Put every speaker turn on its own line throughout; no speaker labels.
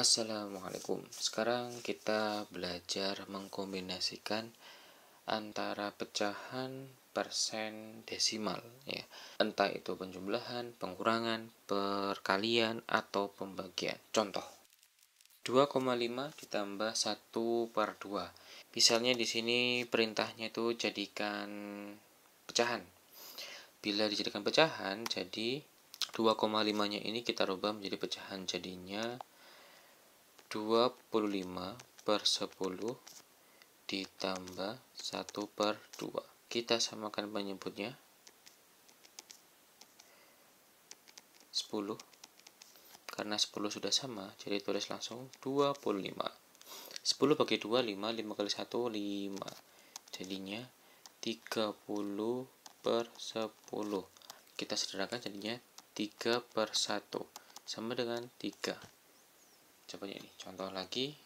Assalamualaikum. Sekarang kita belajar mengkombinasikan antara pecahan, persen, desimal ya. Entah itu penjumlahan, pengurangan, perkalian atau pembagian. Contoh 2,5 ditambah 1/2. Misalnya di sini perintahnya itu jadikan pecahan. Bila dijadikan pecahan, jadi 2,5-nya ini kita rubah menjadi pecahan, jadinya 25/10 ditambah 1/2. Kita samakan penyebutnya 10. Karena 10 sudah sama, jadi tulis langsung 25. 10 bagi 2, 5. 5 kali 1, 5. Jadinya 30/10. Kita sederhanakan jadinya 3/1. Sama dengan 3. Coba ini, contoh lagi.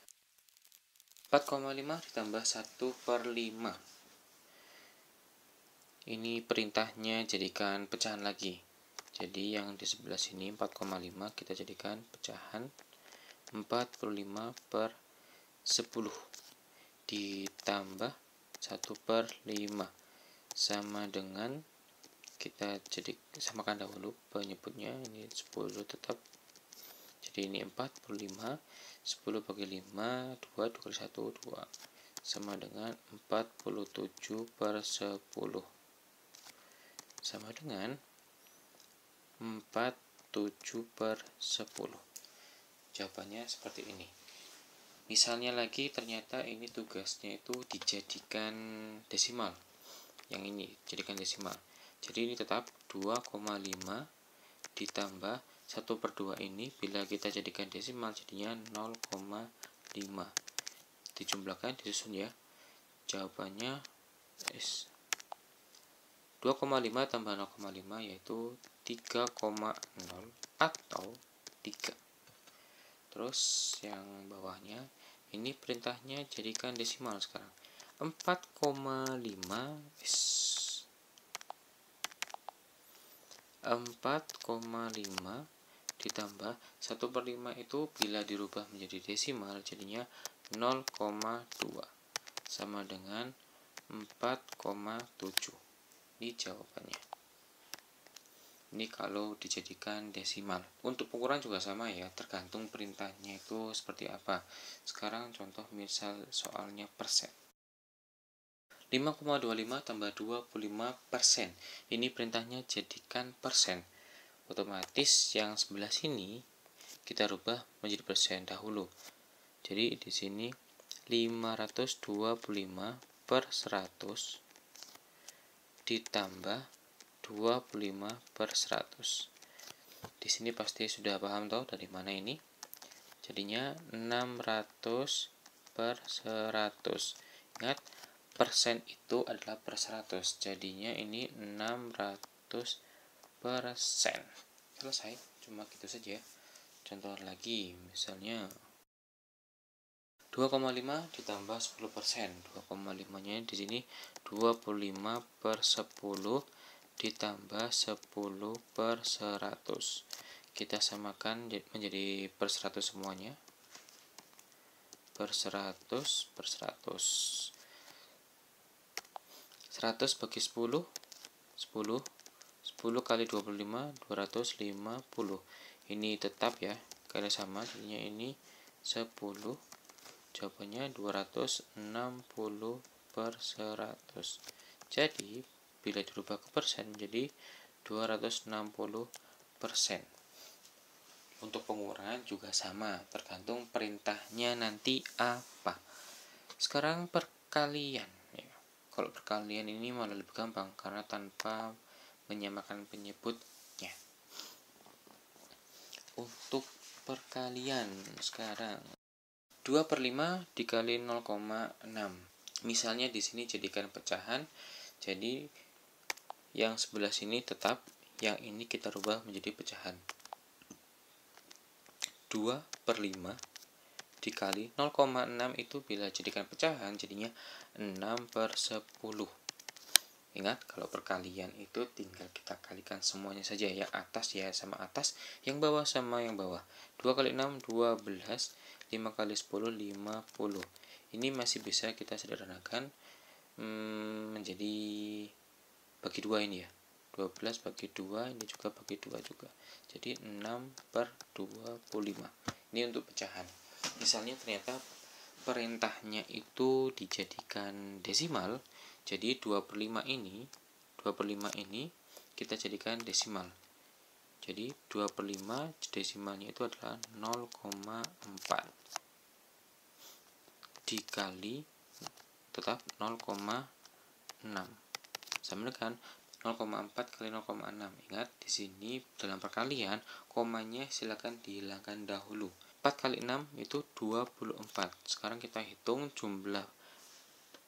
4,5 ditambah 1/5. Ini perintahnya jadikan pecahan lagi. Jadi yang di sebelah sini 4,5 kita jadikan pecahan. 45/10 ditambah 1/5 sama dengan, kita samakan dahulu penyebutnya, ini 10 tetap. Jadi ini 45, 10 bagi 5, 2, 2 kali 1, 2. Sama dengan 47/10. Sama dengan 47/10. Jawabannya seperti ini. Misalnya lagi, ternyata ini tugasnya itu dijadikan desimal. Yang ini jadikan desimal. Jadi ini tetap 2,5 ditambah 1/2 ini bila kita jadikan desimal jadinya 0,5. Dijumlahkan, disusun ya. Jawabannya 2,5 tambah 0,5 yaitu 3,0 atau 3. Terus yang bawahnya ini perintahnya jadikan desimal sekarang. 4,5 ditambah 1/5 itu bila dirubah menjadi desimal jadinya 0,2 sama dengan 4,7. Ini jawabannya. Ini kalau dijadikan desimal. Untuk pengurangan juga sama ya, tergantung perintahnya itu seperti apa. Sekarang contoh misal soalnya persen. 5,25 tambah 25%. Ini perintahnya jadikan persen. Otomatis yang sebelah sini kita rubah menjadi persen dahulu. Jadi di sini 525/100 ditambah 25/100. Di sini pasti sudah paham toh dari mana ini? Jadinya 600/100. Ingat, persen itu adalah per 100. Jadinya ini 600%. Selesai, cuma gitu saja. Contoh lagi, misalnya 2,5 ditambah 10%. 2,5-nya di sini 25/10 ditambah 10/100. Kita samakan menjadi per 100 semuanya. Per 100/100. 100 bagi 10, 10. 10 kali 25, 250. Ini tetap ya, karena sama, jadinya ini 10. Jawabannya 260/100. Jadi bila dirubah ke persen menjadi 260%. Untuk pengurangan juga sama, tergantung perintahnya nanti apa. Sekarang perkalian ya. Kalau perkalian ini malah lebih gampang karena tanpa menyamakan penyebutnya. Untuk perkalian sekarang 2/5 dikali 0,6. Misalnya di sini jadikan pecahan. Jadi yang sebelah sini tetap, yang ini kita rubah menjadi pecahan. 2/5 dikali 0,6 itu bila jadikan pecahan jadinya 6/10. Ingat, kalau perkalian itu tinggal kita kalikan semuanya saja, yang atas ya sama atas, yang bawah sama yang bawah. 2 kali 6, 12, 5 kali 10, 50. Ini masih bisa kita sederhanakan menjadi bagi 2 ini ya. 12 bagi 2, ini juga bagi 2 juga. Jadi 6/25. Ini untuk pecahan. Misalnya ternyata perintahnya itu dijadikan desimal, jadi 2/5 ini kita jadikan desimal. Jadi 2/5 desimalnya itu adalah 0,4 dikali tetap 0,6 sama dengan 0,4 kali 0,6. Ingat, di sini dalam perkalian komanya silakan dihilangkan dahulu. 4 kali 6 itu 24. Sekarang kita hitung jumlah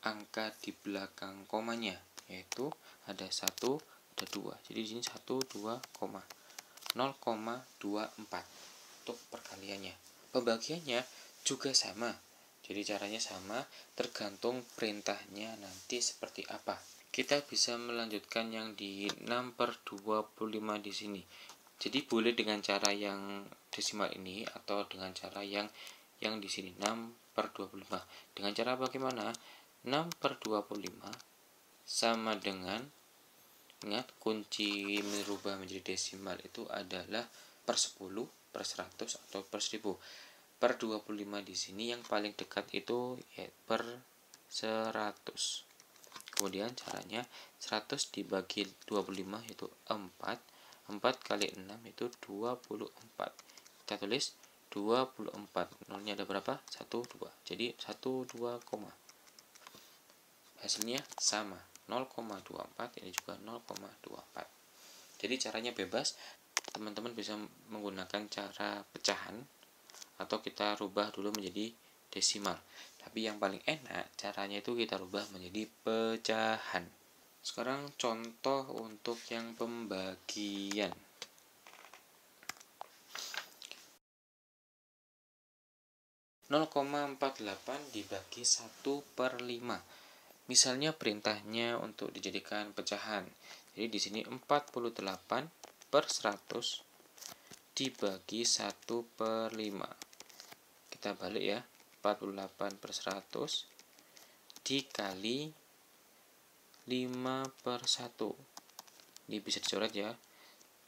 angka di belakang komanya, yaitu ada 1, ada 2. Jadi di sini 1, 2, 0,24 untuk perkaliannya. Pembagiannya juga sama. Jadi caranya sama, tergantung perintahnya nanti seperti apa. Kita bisa melanjutkan yang di 6/25 di sini. Jadi boleh dengan cara yang desimal ini atau dengan cara yang di sini 6/25. Dengan cara bagaimana? 6/25 sama dengan, ingat, kunci merubah menjadi desimal itu adalah per 10, per 100 atau per 1000. Per 25 di sini yang paling dekat itu ya per 100. Kemudian caranya 100 dibagi 25 itu 4. 4 kali 6 itu 24. Kita tulis 24. Nolnya ada berapa? 1, 2. Jadi 1, 2, hasilnya sama. 0,24, ini juga 0,24. Jadi caranya bebas. Teman-teman bisa menggunakan cara pecahan atau kita rubah dulu menjadi desimal. Tapi yang paling enak caranya itu kita rubah menjadi pecahan. Sekarang contoh untuk yang pembagian. 0,48 dibagi 1/5. Misalnya perintahnya untuk dijadikan pecahan. Jadi di sini 48/100 dibagi 1/5. Kita balik ya, 48/100 dikali 5/1. Ini bisa dicoret ya,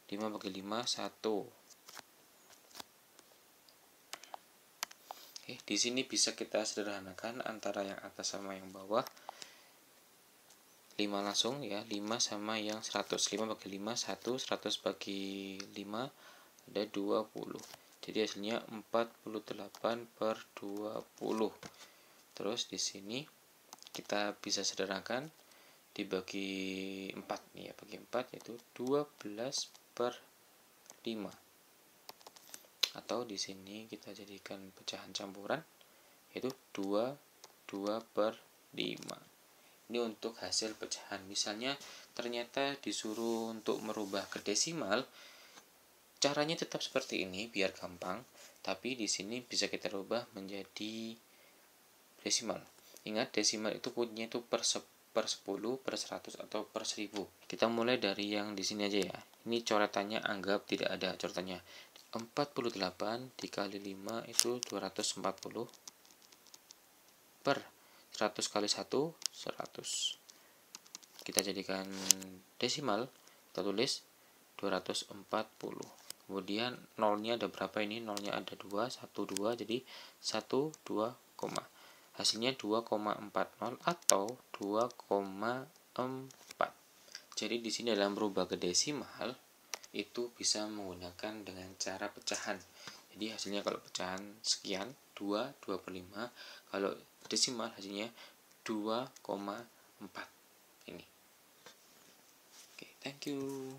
5 bagi 5, 1. Oke, di sini bisa kita sederhanakan antara yang atas sama yang bawah. 5 langsung ya, 5 sama yang 100. 5 bagi 5, 1. 100 bagi 5 ada 20. Jadi hasilnya 48/20. Terus di sini kita bisa sederhanakan dibagi 4 nih ya, bagi 4 yaitu 12/5. Atau di sini kita jadikan pecahan campuran yaitu 2/5. Ini untuk hasil pecahan. Misalnya ternyata disuruh untuk merubah ke desimal, caranya tetap seperti ini biar gampang, tapi di sini bisa kita rubah menjadi desimal. Ingat, desimal itu kuncinya itu per 10, per 100 atau per 1000. Kita mulai dari yang di sini aja ya. Ini coretannya anggap tidak ada coretannya. 48 dikali 5 itu 240 per 100 kali 1, 100. Kita jadikan desimal, kita tulis 240. Kemudian nolnya ada berapa ini? Nolnya ada 2, 1, 2, jadi 1, 2, hasilnya 2,40 atau 2,4. Jadi di sini dalam berubah ke desimal itu bisa menggunakan dengan cara pecahan. Jadi hasilnya kalau pecahan sekian, 2, 2/5. Kalau desimal hasilnya 2,4. Ini. Oke, thank you.